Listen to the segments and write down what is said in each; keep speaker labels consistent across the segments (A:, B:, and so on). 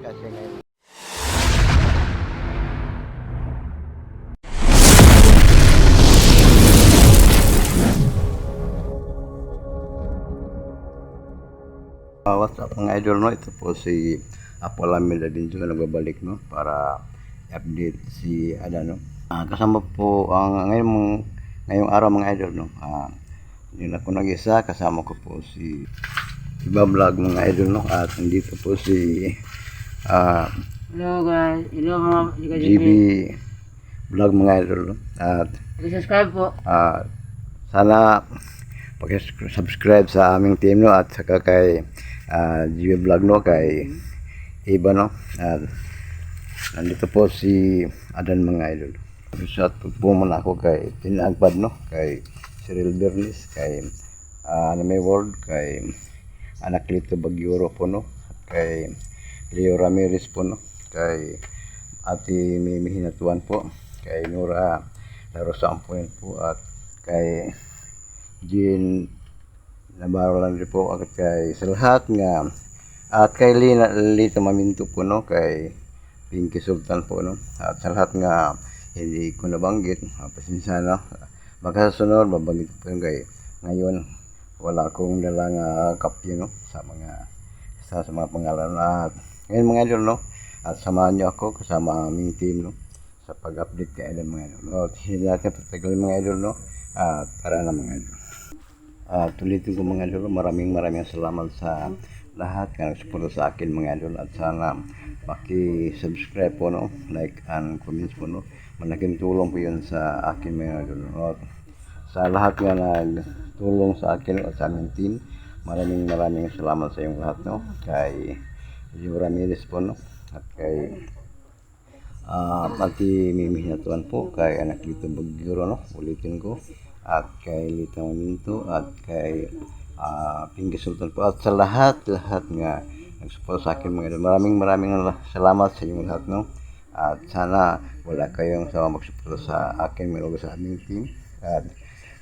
A: kasi ngayon. What's up mga idol, no? Ito po si Apollo Meladinso na nagbabalik, no? Para update si Adan, no? Kasama po ang ngayong araw mga idol, no? Hindi na ako nag-isa, kasama ko po si Iba Vlog mga idol, no? At nandito po si
B: Hello guys, hello mga
A: GB Vlog mga idol, no? At
B: subscribe po.
A: sana pag-subscribe sa aming team, no? At saka kay GB Vlog, no? Kay Iba, no? At nandito po si Adan mga idol. Shout po muna ako kay Tinagpad, no? Kay Cyril Bernis, kay Anime World, kay Anaklito Bagyuro po, no? At kay Leo Ramirez po, no? Kay Ate Mimi Hinatuan po, kay Nora Larosampuin po, at kay Jean Navarro lang rin po, at kay sa lahat nga, at kay Lito Maminto po, no? Kay Pinky Sultan po, no? At sa lahat nga hindi ko nabanggit, pasensya na. Magkasunod, mabanggit po yung kay ngayon wala akong dalang kapyo, no? Sa mga pangalan. At ngayon mga idol, no? At samahan nyo ako kasama aming team, no? Sa pag-update kay Adan mga idol, no? At hindi natin patagalin mga idol, no? At para na mga idol. Tulitin ko mga idol, maraming salamat sa lahat na nagsuporta sa akin mga idol, at sana maki-subscribe po, no? Like and comments po, no? Malaking tulong po yun sa akin mga idol, no? Sa lahat nga nagtulong sa akin at sa aming team, maraming salamat sa iyong lahat, no? Kay Leo Ramirez po, no? At kay Ate Mimi Hinatuan po, kay Anaklito Bagyuro, no? Ulitin ko. At kay Lito Maminto, at kay Pinky Sultan po, at sa lahat nga nagsuporta sa akin mga idol. Maraming salamat sa inyong lahat, no? At sana wala kayong sama magsuporta sa akin, meron sa aming team.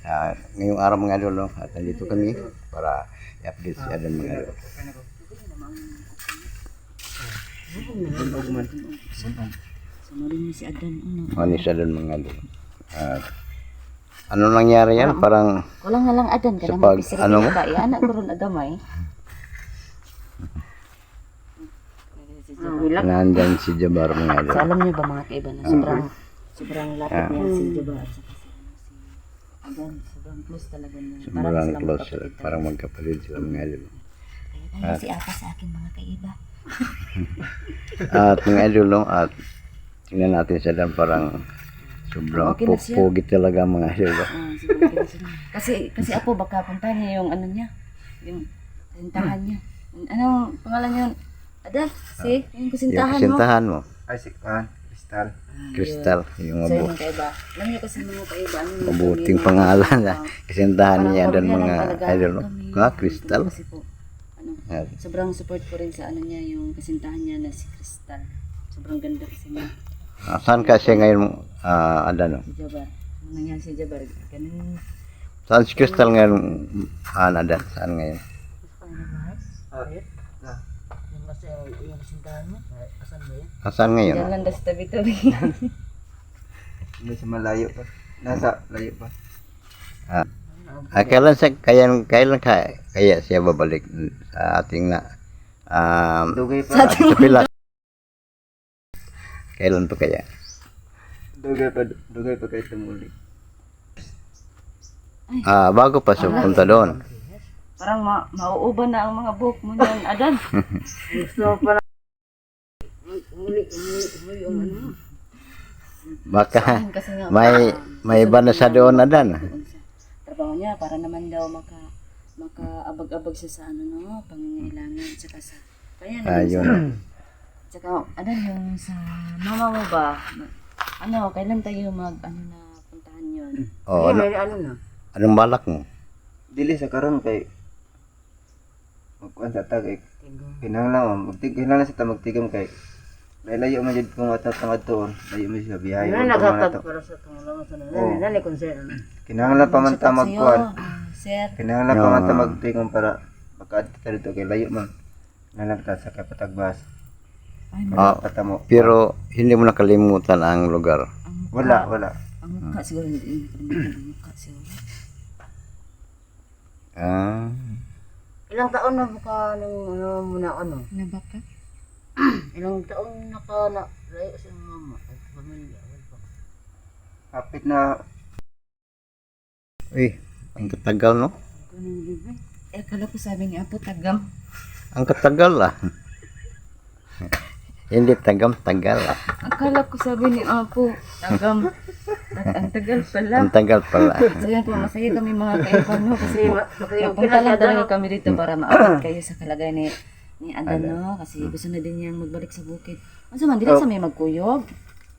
A: At ngayong araw mga idol, no? At nandito kami para i-update si Adan mga idol.
B: Samarin niyo si Adan.
A: Ano si Adan mga idol? At ano nangyari yan? Parang
B: Wala nga lang Adan,
A: sa
B: kaya
A: pag,
B: magpisiri
A: ano mo?
B: ka. Anak ko rin agamay.
A: Nandyan si Jabar mga idol.
B: So, alam niyo ba mga kaiba na sobrang lapit niya si Jabar at saka si Adan, sobrang close talaga niya.
A: Sobrang close sila. Parang magkapatid sila mga idol.
B: Kaya si Apa sa akin mga kaiba.
A: At mga idol, no? At tingnan natin siya dan, parang sobrang
B: Okay na siya.
A: pogi talaga mga idol.
B: Kasi Apo baka puntahan niya yung ano niya, yung kasintahan niya. Anong pangalan niya? Adan, yung
A: Yung
B: kasintahan mo.
A: kasintahan mo.
C: Ay, si Crystal.
A: Crystal. Yung
B: So yung kaiba. Alam niyo kasi mga kaiba, ano yung
A: mabuting
B: sabi
A: pangalan
B: ng,
A: na kasintahan
B: parang
A: niya dan
B: kami
A: mga
B: lang alagaan
A: idol, no?
B: kami.
A: Crystal.
B: Kasi po,
A: Yan.
B: sobrang support ko rin sa ano niya, yung kasintahan niya na si Crystal. Sobrang ganda kasi niya.
A: Saan ka siya ngayon, Adan, no?
B: Si Jabar. Ano nangyari si Jabar? Ganun.
A: Saan si Crystal ngayon, Adan? Saan ngayon?
B: Yung kasi yung kasintahan mo, asan ba yan?
A: Saan ngayon?
B: Yan lang das tabi-tabi.
C: Hindi sa malayo pa. Nasa layo pa.
A: Kailan kaya siya babalik sa ating
C: Dugay pa.
A: sa Pilas? Kailan pa kaya?
C: Dugay pa kayo tumuli.
A: Bago pa siya punta doon.
B: Parang mauuban na ang mga buhok mo niyan, Adan. Gusto pa na. Huli yung ano.
A: Baka
B: Kasi nga,
A: may iba na siya doon, Adan.
B: trabaho niya para naman daw makaabag-abag siya sa ano no, pangangailangan tsaka sa kaya naman
A: Yun.
B: tsaka Adan yung sa mama mo ba ano kailan tayo na puntahan yon?
A: Ano na? Anong balak mo?
C: Dili sa karon kay magkuan sa tag kay kinahanglan sa magtigom kay layo man jud kung atat tuon, layo man siya biyahe.
B: Naghatag para sa tungalaman sa nani concern.
C: Kinahanglan pa man ta magkuan.
B: Sir.
C: Kinahanglan pa man ta magtigom para makaadto dito kay layo man. Nalagta sa kapatagbas.
B: Ay,
A: Ah,
C: Patamo.
A: pero hindi mo nakalimutan ang lugar.
B: ang mukha.
C: Wala.
B: Ang mukha siguro hindi nakalimutan ang mukha siguro.
A: Ah,
D: Ilang taon na ka nung ano muna ano?
B: Nabaka?
D: Ilang taon na ka na layo sa mama at pamilya. Wala pa.
C: Kapit na
A: ang katagal, no?
D: Kuning libre.
B: Eh, akala ko sabi ni Apo, tagam.
A: Ang katagal, ah. Hindi tagam, tagal, ah.
B: Akala ko sabi ni Apo, tagam. Ang tagal pala.
A: Ang tagal pala.
B: So yan po, masaya kami mga kaibigan, no? Kasi
D: Yung
B: napunta lang talaga kami dito para maabot kayo sa kalagay ni Adan, no? Kasi gusto na din niyang magbalik sa bukid. Ano man, dili sa may magkuyog.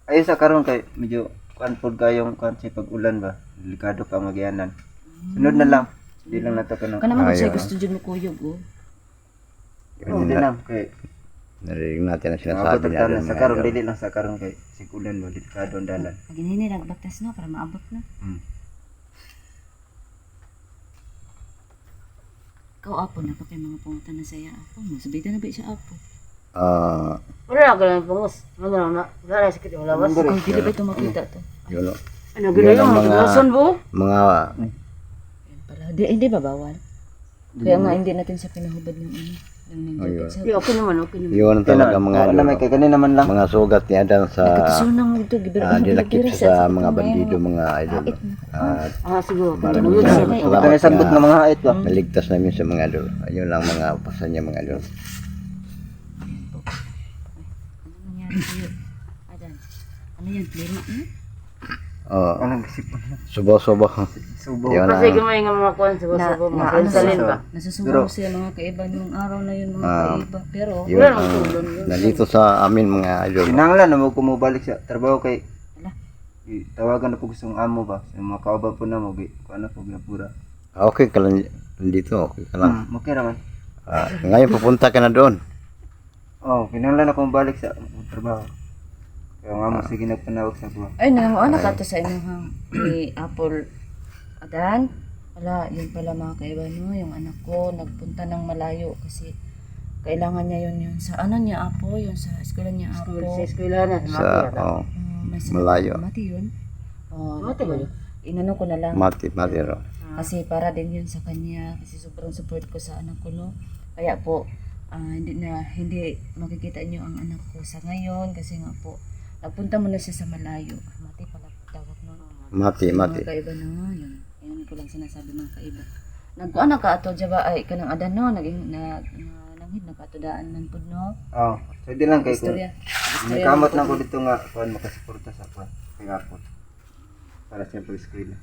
C: ayun sa karon kay medyo kanpod kayong kansi pag ulan ba. Delikado ka magyanan. Sunod na lang. Hindi lang nato kanang.
B: Ka naman siya
A: Ayaw.
B: gusto dyan magkuyog, oh.
C: Hindi lang kay
A: Narinig natin ang
C: mabot
A: sinasabi
C: ang
A: niya.
C: tanan
A: doon,
C: sa
A: mga
C: karon
A: idol.
C: dili lang sa karon kay sig ulan ba delikado ang dalan.
B: Pag hindi nagbaktas, no? Para maabot na.
C: Hmm.
B: Ikaw, Apo, na pa kayo mga pumunta na saya, Apo. No? Sabitan na ba siya, Apo?
A: Ah,
D: Wala na ganun pungos. Ano na? Wala na sakit yung lawas.
B: Ay, dili ba ito makita to?
A: yun, no?
D: Ano gila yung
A: mga-
D: lawason mo?
A: Mga,
B: Yan pala. Hindi ba bawal? Kaya nga hindi natin siya pinahubad ng ano. Ng
A: Ayun.
B: jacket.
D: Di okay naman, okay naman.
A: yun talaga mga
C: Wala may
A: idol.
C: kay kanina man lang.
A: Mga sugat ni Adan sa
B: Katusunan mo ito.
A: dinakip sa mga bandido, mga idol. At
D: Ah, siguro.
A: maraming
D: Yun,
A: salamat
D: sige.
C: Kaya sagbot ng mga hait ba.
A: naligtas namin sa mga idol. Ayun lang mga pasan niya mga idol.
B: Ano nangyari sa'yo? Adan, ano yan? Plema mo?
A: Oh,
C: Anong isipon?
A: subo-subo.
C: Subo.
A: Yun
D: Kasi
A: ang
D: gamay nga mga kuwan sa
B: Na,
D: basa
B: na,
D: mga salin ba?
B: Nasusubo siya mga kaiba nung araw na yun mga kaiba. Pero,
A: yun ang nandito sa amin mga idol.
C: Kinanglan na mo kumubalik sa trabaho kay
B: Ala.
C: tawagan na po gustong amo ba. Sa mga kauban po na mo. Kuan na po gapura.
A: Okay ka lang dito, okay ka lang.
C: Okay naman.
A: Ngayon pupunta ka na doon.
C: Oh, kinanglan na kumubalik sa trabaho. Kaya nga mo sige nagpanawag sa buwan.
B: ay nanguan na ka to sa inyong ni Apple. Adan, wala, yun pala mga kaiba no, yung anak ko nagpunta ng malayo kasi kailangan niya yun sa ano niya Apo, yun sa eskwela niya Apo.
D: Sa eskwela na.
A: Sa, oh,
B: May
A: malayo.
B: Mati yun.
D: Mati ba yun?
B: Inano ko na lang.
A: Mati ro.
B: Kasi para din yun sa kanya kasi sobrang support ko sa anak ko no. Kaya po hindi makikita niyo ang anak ko sa ngayon kasi nga po nagpunta muna siya sa malayo. Mati pala tawag no.
A: Mati.
B: Mga kaiba na yun. Ayun ko lang sinasabi mga kaiba. Nagkuan na ka ato jaba ay kanang Adan no naging nanghid na ka ato daan man pud no.
C: Oh, so di lang kay kung
B: Istorya.
C: may kamot na ko dito nga kuan makasuporta sa kuan. Kay apot. Para sa eskwela.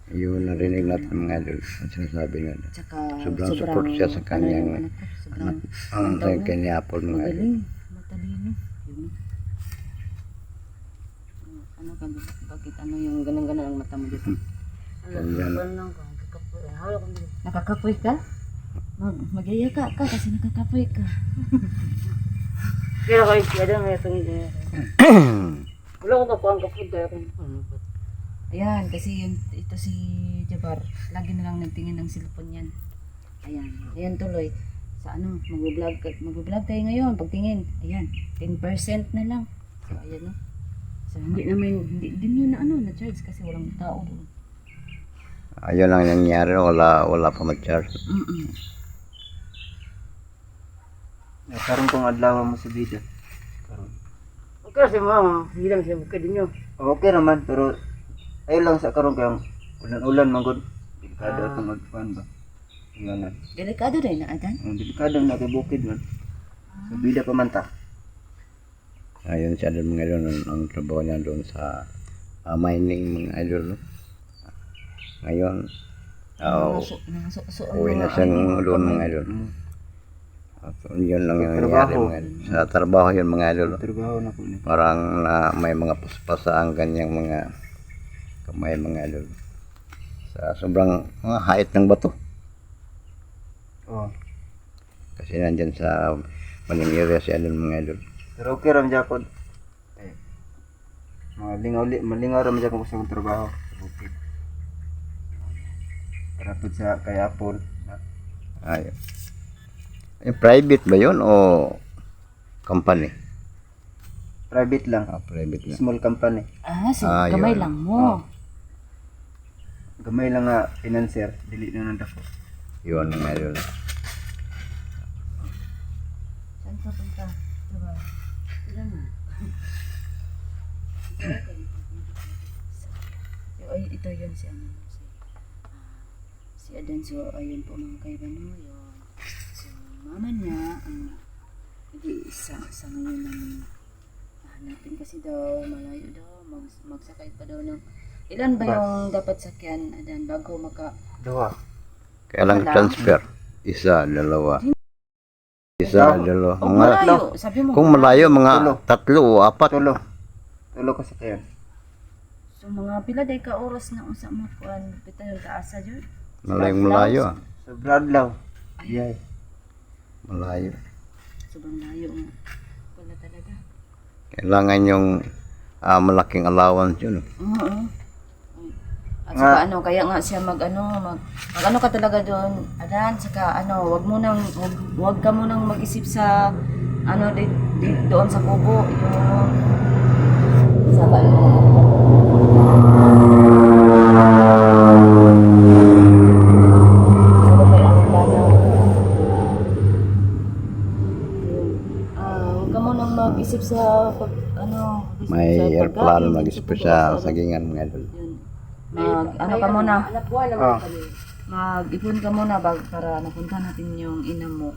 A: Yun narinig natin mga idol. Ang sinasabi nga.
B: Tsaka
A: Sobrang support siya sa kanyang
B: ano, anak ko, sobrang
A: Ang kanya Apple mga idol.
B: magaling, matalino. Yun. Ano ka, bakit ano yung ganang-ganan ang mata mo dito?
A: Yan.
D: Parang ko, kakapoy. Halo ko dito.
B: Nakakapoy ka? Magaya ka kasi nakakapoy ka.
D: Kaya kayo siya doon may pangin. Wala ko kapuan kapod kaya kung
B: Ayan, kasi ito si Jabar, lagi na lang nagtingin ng cellphone yan. Ayan tuloy. Sa ano, mag-vlog tayo ngayon, pagtingin. Ayan, 10% na lang. So, ayan no. So, hindi yun na na-charge kasi walang tao doon.
A: Ayun lang nangyari. Wala pa mag-charge.
C: Karon kung adlaw mo sa video. Karon.
D: okay kasi mga hindi lang siya bukid ninyo.
C: Okay naman pero ayun lang sa karon kay ulan-ulan man gud. Delikado atong magkuan ba. Iyon na.
B: Delikado rin na Adan.
C: Ang delikado na kay bukid man. So bida pa man ta.
A: Ayun siya doon mga idol. Ang trabaho niya doon sa mining mga idol. No? Ngayon, uwi na siyang doon mga idol. At yun lang yung nangyari
C: Trabaho.
A: mga idol. Sa trabaho yun mga idol. No?
C: Trabaho na ko ni.
A: Parang may mga paspasa ang kanyang mga kamay mga idol. Sa sobrang hait ng bato.
C: Oh.
A: Kasi nandyan sa maning area si idol mga idol.
C: Pero okay ram jakod. Eh. Malingaw ram jakod ko sa trabaho sa bukid. Para pud sa kay Apple.
A: Ayun. Private ba yun o company.
C: Private lang.
A: Private na.
C: Small company.
B: So
A: Ah,
B: kamay
A: yun.
B: lang mo.
C: Gamay lang nga financier, dili na nang dako.
A: Yun nga yun.
B: Saan ka punta? Diba? Sila na. Ay, ito yun si ano. Si Adan. So, ayun po mga kaibano. Yun. So, mama niya, hindi isa sa ngayon namin hanapin kasi daw, malayo daw, magsakay pa daw ng ilan ba yung dapat sakyan, Adan, bago
C: Duha.
A: Kaya lang
B: Wala.
A: transfer. Isa, dalawa. Isa, dalawa.
B: Kung
A: Mga,
B: malayo, sabi mo.
A: kung malayo, mga
C: Tulo.
A: 3 o 4.
C: Tulo ka sa kayan.
B: So, mga pila day ka oras na usa mo kuan pita yung taasa yun.
A: Malayo. Ah.
C: Sa Bradlaw. Yay.
A: Malayo.
B: Sobrang layo nga. Wala talaga.
A: Kailangan yung malaking allowance yun.
B: Oo. At saka ano, kaya nga siya mag ano ka talaga doon, Adan, saka ano, wag ka munang mag-isip sa ano doon sa kubo, yung sa huwag ka munang mag-isip sa
A: May
B: sa
A: airplano
B: pagkain,
A: nag-special sagingan mga idol.
B: yun. Ano ka muna,
C: Oh.
B: mag-ipon ka muna para napunta natin yung ina mo.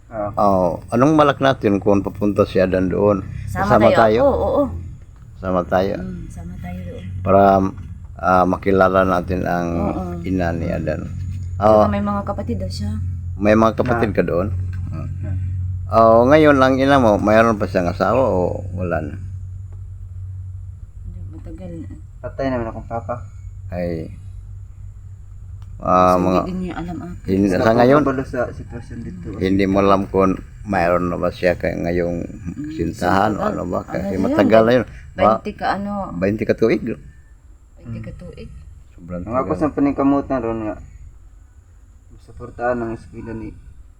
C: Oh.
A: Oh, anong malak natin kung papunta si Adan doon? Kasama tayo.
B: Oo.
A: Sama tayo.
B: Sama tayo doon.
A: Para makilala natin ang
B: Oo.
A: ina ni Adan.
B: Saka may mga kapatid daw siya.
A: May mga kapatid ka doon? Ngayon lang ina mo, mayroon pa siyang asawa o wala na?
B: Hindi, matagal na.
C: Patay naman akong papa.
A: Ay,
B: So,
A: mga,
B: hindi din niya alam ako.
A: sa ngayon,
C: Kabalo sa sitwasyon dito.
A: hindi mo alam kung mayroon na ba siya kay ngayong sintahan o ano ba? Kasi matagal na yun.
B: 20 ka ano,
A: 20 ka tuig.
B: 20 ka tuig.
A: Sobrang
C: Ang ako
A: tagal.
C: sa paningkamutan ron nga. Suportahan ng eskwela ni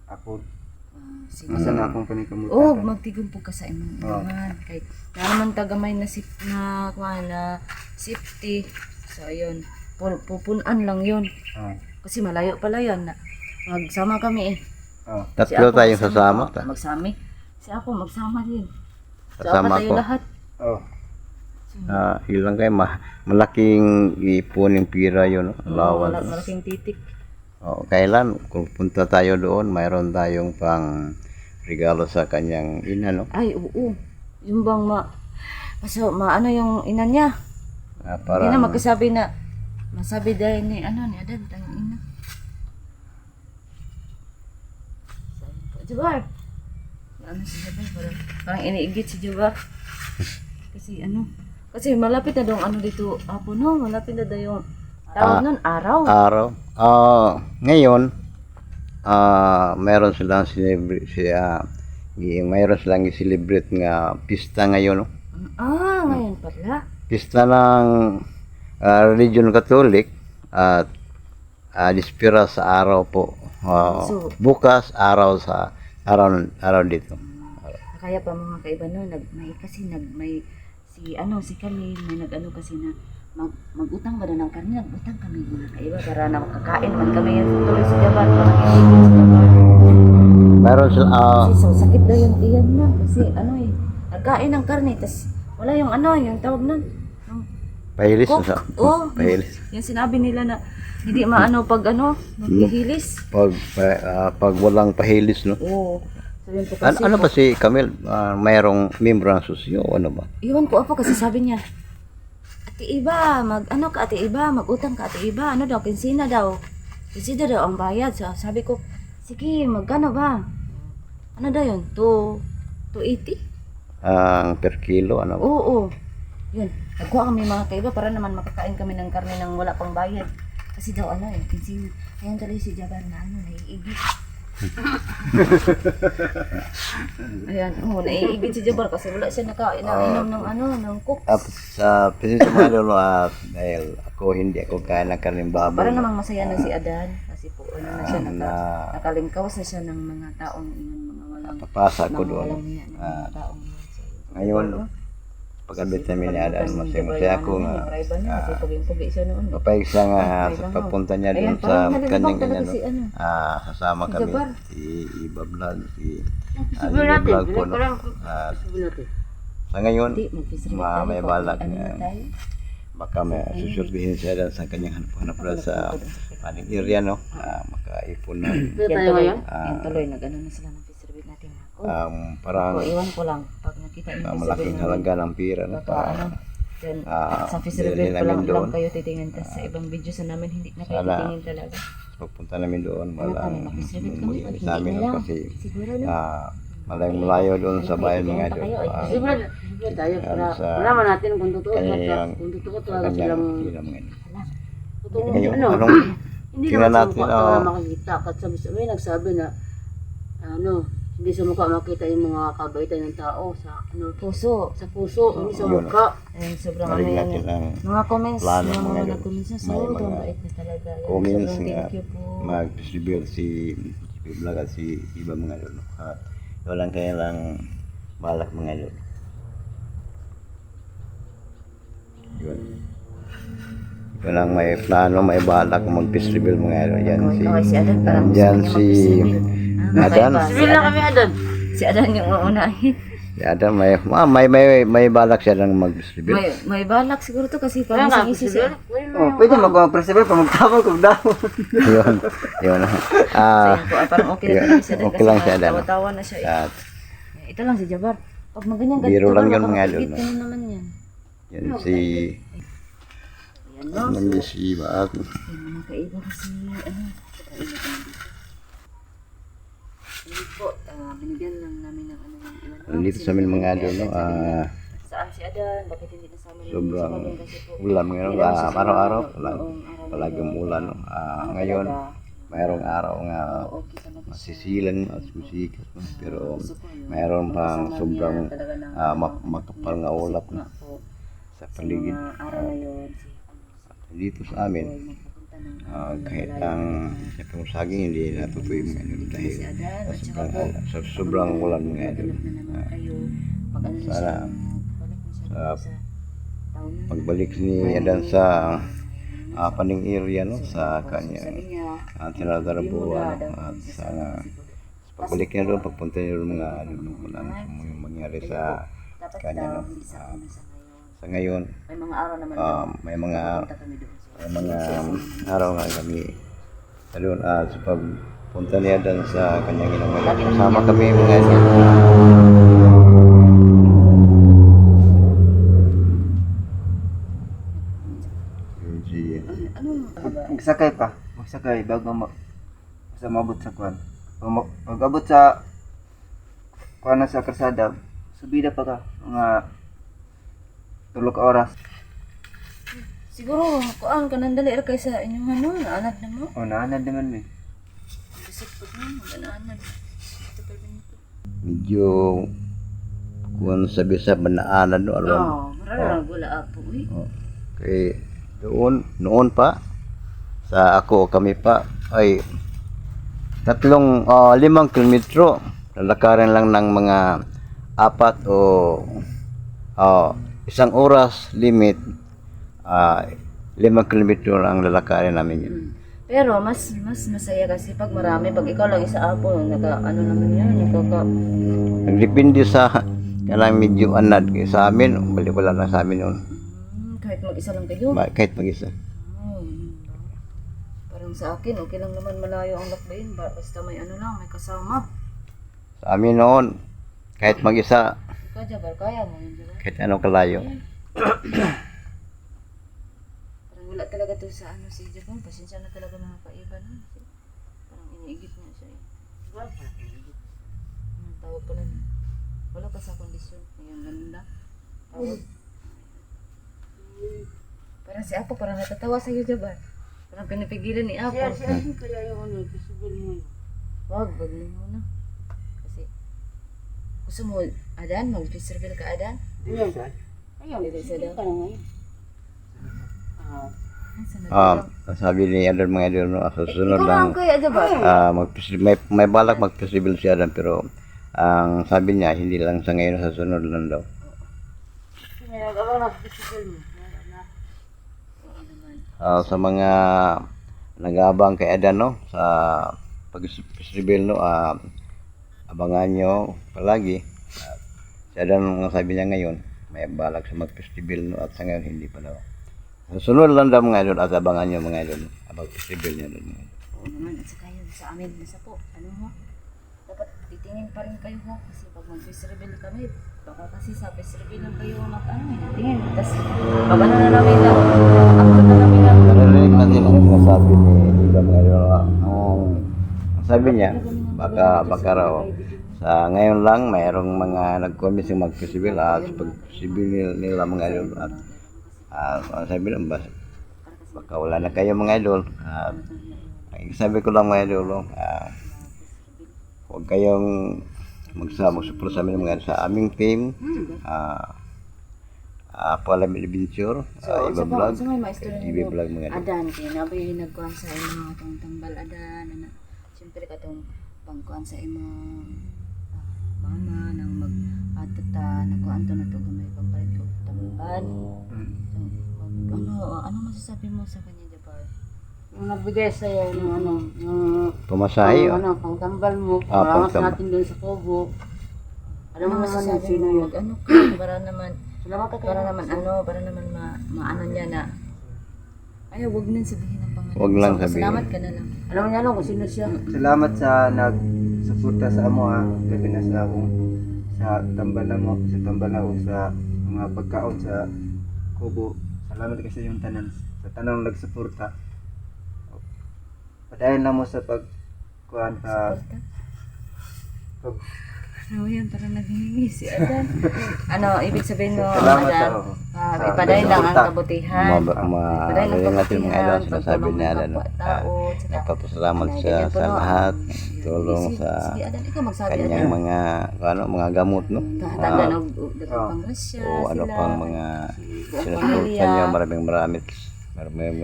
C: ako.
B: Sige.
C: Asa na akong paningkamutan.
B: Oh, magtigumpog ka sa imong inuman. Kay naman tagamay na na safety. So ayun, pupunan lang 'yun.
C: Ah.
B: Kasi malayo pala 'yan. Magsama kami eh.
C: Oh.
B: Si
A: Tatlo
B: ako
A: tayong
B: magsama-
A: sasama ta.
B: Magsami. Si ako magsama din. So,
A: Sasama
B: apat tayo
A: ako.
B: lahat.
C: Oh.
A: Ilang kayo, malaking ipon yung pira yun, no? Allowance.
B: Malaking titik.
A: Kailan, kung punta tayo doon, mayroon tayong pang regalo sa kanyang ina, no?
B: Ay, oo. Yung bang ano yung ina niya? Hindi na
A: Para,
B: magkasabi na masabi dahil ni Adan tayong ina. Jabar. Ano si Jabar? Parang iniigit si Jabar. Kasi malapit na daw dito, apo no, malapit na daw yung tawag nun, araw.
A: araw. Ngayon, mayroon silang mayroon silang i-celebrate nga pista ngayon, no?
B: Ngayon pala.
A: Pista ng religion Catholic at dispira sa araw po.
B: So-
A: Bukas araw dito.
B: Kaya pa mga kaiba no, may si Kamil, may kasi na mag-utang ba na ng karne, nag-utang kami mga kaiba para na makakain man kami tuloy sa Japan, parang iniigit sa Japan.
A: Mayroon sila
B: Kasi so, sakit daw yung tiyan na kasi nagkain ng karne, tas wala yung yung tawag nun, yung
A: pahilis
B: cook.
A: sa pahilis.
B: Yung sinabi nila na hindi pag maghihilis.
A: Pag walang pahilis, no?
B: Oo. So yun po kasi.
A: Ano ba si Camille? Mayroong membro ng susyo o ano ba?
B: Iwan ko ako kasi sabi niya, Ate Iba, Ate Iba, mag-utang ka Ate Iba, daw, kinsina daw ang bayad. So, sabi ko, sige, magkano ba? Ano daw yun? 280?
A: Per kilo, ano ba?
B: Oo. Yun, nagkuha kami mga kaiba para naman makakain kami ng karne nang wala pang bayad. Kasi daw kinsina. Ayan tuloy si Jaban na naiigit. Ayan, naiigit si Jabar kasi wala siya nakainom ng cook.
A: Sa pisis mga lolo, dahil hindi ako kaya ng karning baboy.
B: Para namang masaya na si Adan kasi po na siya
A: na-
B: nakalingkawas na siya ng mga taong iyon, mga
A: papasa ko
B: Mga
A: doon.
B: walang niya ng
A: Ah,
B: mga taong yun sa iyo.
A: ngayon, pag-abit namin ni Adan, masaya ako nga
B: Kasi puging-pugi siya noon.
A: papayag siya nga sa pagpunta niya doon sa kanyang inano.
B: si ano.
A: Kasama
B: Si
A: kami,
B: Jabar.
A: si Iba Vlog, si
D: Sabi
A: Iba
D: natin,
A: Vlog po. No?
D: parang
A: At
D: sabi natin.
A: sa ngayon,
B: Hindi, mag-fishery
A: may balak
B: Ano
A: na
B: na tayo?
A: baka may susurbihin siya doon sa kanyang hanap sa paning area, no? Makaipon na.
D: Dito
B: Yan
D: tayo
B: tuloy,
D: ngayon?
B: yan tuloy, nag-ano na sila ng fishery natin. Oh,
A: Parang
B: iwan ko lang, pag nakita yung
A: malaking halaga ng pera, no?
B: baka ano, dyan, sa fishery
A: bilhin
B: ko lang,
A: namin doon.
B: lang kayo titingin. Tapos sa ibang video sa namin, hindi na kayo
A: Sana.
B: titingin talaga.
A: Pagpunta namin doon,
B: Ano
A: walang
B: kami, mag-fishery kami,
A: umuwi sa amin,
B: hindi
A: no?
B: na lang.
A: Kasi
B: Siguro na.
A: malayo doon sa bayan mga idol.
D: Siguro tayo, wala man natin kung totoo. Kung totoo talaga silang,
A: Kanyang mga idol.
D: totoo,
A: Ngayon,
D: ano,
A: anong
D: hindi
A: tingnan
D: naman sa
A: natin,
D: mukha talaga makikita. At may nagsabi na, ano, hindi sa mukha makita yung mga kabaitan ng tao sa, ano,
B: Puso.
D: sa puso, hindi sa
A: Yun.
D: mukha.
B: Ayun, sobrang ano
A: narinig
B: yan.
A: natin ang
B: Mga comments,
A: plano,
B: mga
A: mga idol.
B: nag-comments na
A: May
B: sobrang
A: mga
B: bait na talaga. Yan,
A: comments
B: sobrang
A: nga
B: thank you po.
A: mag-distribute si Vlog at si Iba mga idol. No? At walang kailang balak mga idol. Yun. Yun ang may plano, may balak mag-distribute mga idol. Yan si,
B: Okay, si Adan, parang gusto
A: nandyan
B: niya
A: si
B: mag-distribute.
A: Adan.
B: kakaiba.
D: Sabihin lang kami, Adan.
B: Si Adan yung uunahin.
A: Si Adan, may balak siya lang mag-distribute.
B: May balak siguro to kasi
D: Kaya
B: parang
D: nga,
B: ising
D: siguro.
C: Oh, pwede mag-persever pa magtapon kung daw.
A: Yun. Yun.
B: parang okay lang si Adan
A: Okay lang si Adan.
B: tawa-tawa na siya.
A: At
B: Ito lang si Jabar. Pag maganyan
A: Biro lang yun, mga idol,
B: idol.
A: no?
B: Ano naman yan?
A: yan si
B: Ayan no.
A: Nandyan si Iba at
B: Yung mga kaiba kasi ano. Hindi po, binigyan lang namin ng ano yung iwan.
A: nandito sa amin mga idol, no?
B: Saan si Adan? Bakit hindi nasama namin
A: Sobrang
B: si Adan? Kasi po,
A: ulan ngayon,
B: hindi namin siya
A: araw-araw,
B: noong araw
A: palagi
B: na yun.
A: umulan, no? Ngayon, mayroong araw nga
B: Okay talaga siya.
A: masisilan at musikas, no? Pero
B: Gusto ko yun.
A: mayroon pang
B: Kasama
A: sobrang
B: niya talaga ng-
A: makapal nga ulap
B: nga
A: na
B: po.
A: sa
B: Sa
A: paligid.
B: mga araw na yun,
A: Dito sa amin,
B: magpupunta ng
A: kahit ang saging hindi natutuyo mga idol
B: si
A: dahil
B: Adan at saka po,
A: sa sobrang ulan mga idol.
B: ganap na naman kayo. Pag ano na siya,
A: Sana,
B: balik na siya
A: sa
B: sa taon na.
A: pagbalik ni Adan sa paning area, no? Sa
B: Sabi
A: kanyang
B: niya,
A: tinadarabuan, no? At sana sa pagbalik niya doon, pagpunta niya doon mga ano, kung ano yung mangyari sa
B: dapat
A: kanya,
B: daw,
A: no?
B: hindi sa una sa ngayon.
A: Sa ngayon,
B: May mga araw naman daw,
A: may mga
B: punta kami doon. So,
A: araw nga kami doon sa pagpunta niya doon sa kanyang ginagawa. Kasama kami mga yun si
C: Magsakay pa. Magsakay bago sa mabot sa kwan. Pag abot sa kwan na sa kalsada, subida pa ka. Mga 3 ka oras.
B: siguro, kuan ka nang dali kay sa inyong ano, naanad na mo.
C: O, naanad naman eh.
B: Bisip ko na, naanad. Ito pa rin ito.
A: medyo kung sabi sa banaanan no alam.
B: Mararang wala apo, uy.
A: Kay noon pa sa ako kami pa ay 5 kilometro lalakarin lang ng mga 4 o 1 oras limit 5 kilometro ang lalakarin namin yun.
B: Pero mas masaya kasi pag marami, pag ikaw lang isa apo, naka ano naman yan,
A: Nagdepende sa kanang medyo anad kay sa amin balik wala lang sa amin noon
B: kahit mag-isa lang kayo.
A: kahit mag-isa.
B: Parang sa akin, okay lang naman malayo ang lakbayin, basta may ano lang, may kasama.
A: Sa amin noon kahit mag-isa
B: Ikaw, Jabar, kaya mo yun, Jabar.
A: kahit anong kalayo.
B: Parang wala talaga to sa ano si Jabar, pasensya na talaga mga kaiba no. Parang iniigit niya siya eh. Anong tawag pala na? Wala pa sa kondisyon. Ngayon, ganun lang. Tawag. Parang si Apo, parang natatawa sa iyo, Jabar. Parang pinipigilan ni Apo.
D: Kaya yung ano, sabihin mo.
B: Wag lang muna. Kasi, gusto mo, Adan, mag-reserve ka, Adan?
D: Ayan, sir. Ayan,
B: Dito sa daw.
D: ka na ngayon.
A: Sabi ni Adan mga idol no, sa susunod
B: Ikaw
A: lang
B: lang kuya, Jabar.
A: may balak mag-festival si Adan pero ang sabi niya hindi lang sa ngayon, sa sunod lang daw.
D: May nag-abang na festival mo.
A: Sa mga nag-aabang kay Adan, no, sa pag-festival, no, abangan nyo palagi. Si Adan, ang sabi niya ngayon, may balak sa mag-festival, no, at sa ngayon hindi pa daw. Sa sunod lang daw mga idol, at abangan nyo mga idol, abang festival niya doon.
B: Oo naman, at saka yun sa amin, nasa po, ano ho, dapat titingin pa rin kayo ho, kasi pag mag-face reveal kami, baka kasi sa face reveal lang kayo tingin, tapos pag ano na namin lang, upload na namin lang.
A: Narinig natin ang sinasabi ni Iba mga idol. Ang sabi niya, baka raw, sa ngayon lang, mayroong mga nag-comment yung mag-festival, at pag-festival nila mga idol, at ang sabi lang, baka wala na kayo mga idol. Sabi ko lang mga idol, huwag kayong mag-support sa amin mga idol, sa aming team, Palam Adventure, Iba Vlog, TV Vlog mga idol.
B: Adan, kaya nabay nagkuhan sa imo itong tambal Adan, siyempre katong pangkuhan sa imo mama nang mag-atata, nakuhaan to na ito gamay pagpalit ko tambal. So, ano masasabi mo sa kanya, Jabbar?
D: Yung nagbigay sa'yo ng ano, yung
A: Pumasahe,
D: ano, pangtambal mo,
A: pangtambal.
D: pangangas natin doon sa Kobo. Alam mo naman yung sino
B: mo?
D: yun.
B: Ano ka?
D: Salamat ka
B: Para naman maano niya na ay wag nang sabihin ang pangalan.
A: Huwag lang sabihin.
B: Salamat ka na lang.
D: Alam mo niya lang kung sino siya.
C: Salamat sa nagsuporta sa amo ha. Labi na sa akong sa tambalan mo, sa tambalan o sa mga pagkaon sa Kubo. Salamat kasi yung tanan sa tanang nagsuporta. Padayon na mo sa pagkuhan sa pag
B: Ano yan, parang naghihingi si Adan. Ano, ibig sabihin mo,
C: Salamat
B: Adan,
C: sa
B: ipadayon lang ang
C: suporta.
B: kabutihan.
A: Marinig natin mga idol, sinasabi niya Adan, nagpapasalamat siya sa lahat, tulong sa
B: Sige, Adan, ikaw magsabi,
A: kanyang
B: Adan.
A: mga gamot, no?
B: Tahatangan ng panggrasya
A: O ano
B: sila.
A: pang mga sinusuportan niyo,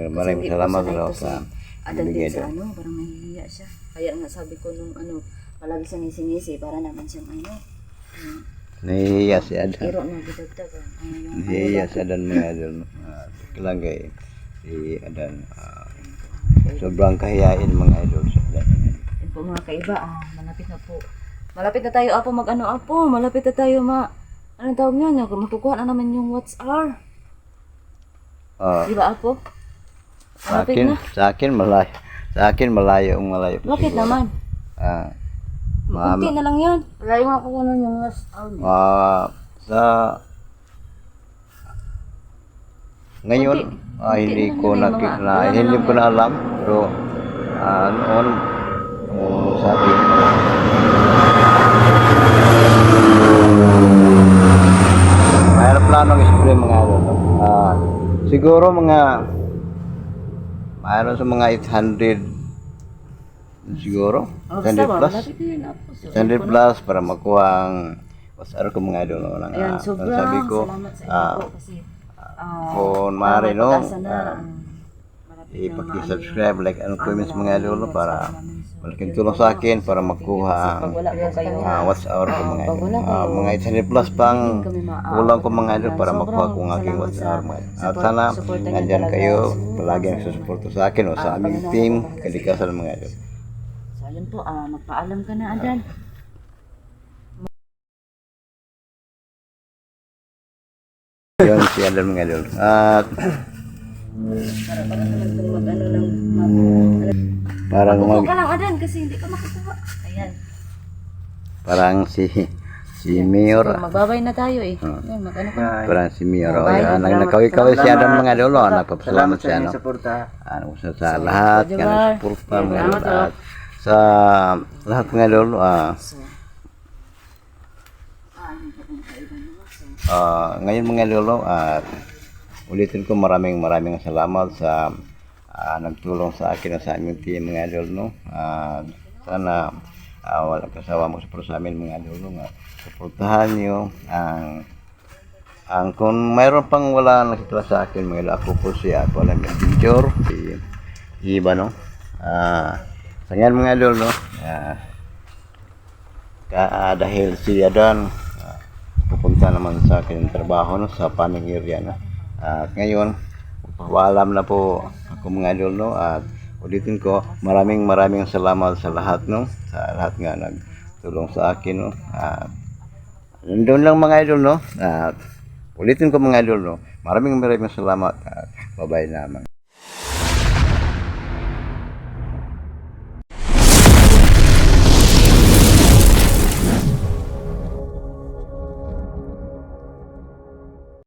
A: maraming salamat daw sa
B: Adan din
A: bigay
B: sa
A: daw.
B: parang nahihiya siya. Kaya nga sabi ko nung palagi siyang ngisi-ngisi para naman siyang
A: Nahihiya si Adan.
B: iro na bidagdag.
A: Nahihiya si Adan mga idol. Lang kay si Adan. Sobrang kahiyain mga idol si Adan.
B: Yan po mga kaiba, malapit na po. Malapit na tayo, Apo, malapit na tayo, anong tawag niya? Makukuha na naman yung WhatsApp.
A: Ah,
B: Di ba, Apo?
A: sa
B: Malapit
A: akin,
B: na.
A: sa akin malayo pa
B: Bakit
A: siguro.
B: naman? Kunti na lang yan.
D: Wala yung ako kunan yung last hour.
A: Sa ngayon hindi ko hindi ko na alam, pero noon sabi may planong spray mga ano, siguro mga mayroon sa mga 800 siguro 100 plus
B: Malapit na yan, Apo. So,
A: 100 plus para makuha ang WhatsApp ko mga idol.
B: ayan, sobrang
A: sabi ko,
B: salamat sa inyo po kasi
A: kung maaari, no,
B: pag-asa na, malapit na
A: i-subscribe, like, anong comments mga idol para malaking tulong sa akin para makuha ang
B: wala po kayo.
A: WhatsApp ko mga idol. Mga 800 plus pang kulang ko mga idol para makuha ko ang aking WhatsApp mga idol. At sana nandyan kayo palagi nagsusuporto sa akin o sa aming team Kalikasan mga idol.
B: So, ayun po, magpaalam ka na, Adan.
A: Yun si Adan mga idol. At parang
B: Huwag
A: mag
B: ka lang, Adan, kasi hindi ka makakuha. Ayan.
A: parang si Mayor.
B: So, magbabay na tayo eh. Ayan, mag-ano ka.
A: Parang si Mayor.
B: Bye.
A: Nagkawin-kawin si Adan mga idol. Nagpapasalamat
C: Salamat sa
A: siya.
C: inyong suporta.
A: Sa lahat
B: Jabar.
A: ng suporta mga idol. At sa lahat mga idol. Ngayon mga idol, ulitin ko maraming salamat sa nagtulong sa akin sa aming team mga idol, no. Sana walang kasawa mo sa amin mga idol, no. Suportahan niyo ang kung mayroon pang wala nakita sa akin mga idol, ako po si Palam Adventure, si Iba, no. Sa ngayon mga idol, no. Dahil si Adan pupunta naman sa akin trabaho no, sa paning area no. At ngayon, paalam na po ako mga idol no, at ulitin ko, maraming salamat sa lahat no, sa lahat nga nagtulong sa akin no. At nandun lang mga idol no. At ulitin ko mga idol no, maraming salamat at bye-bye naman.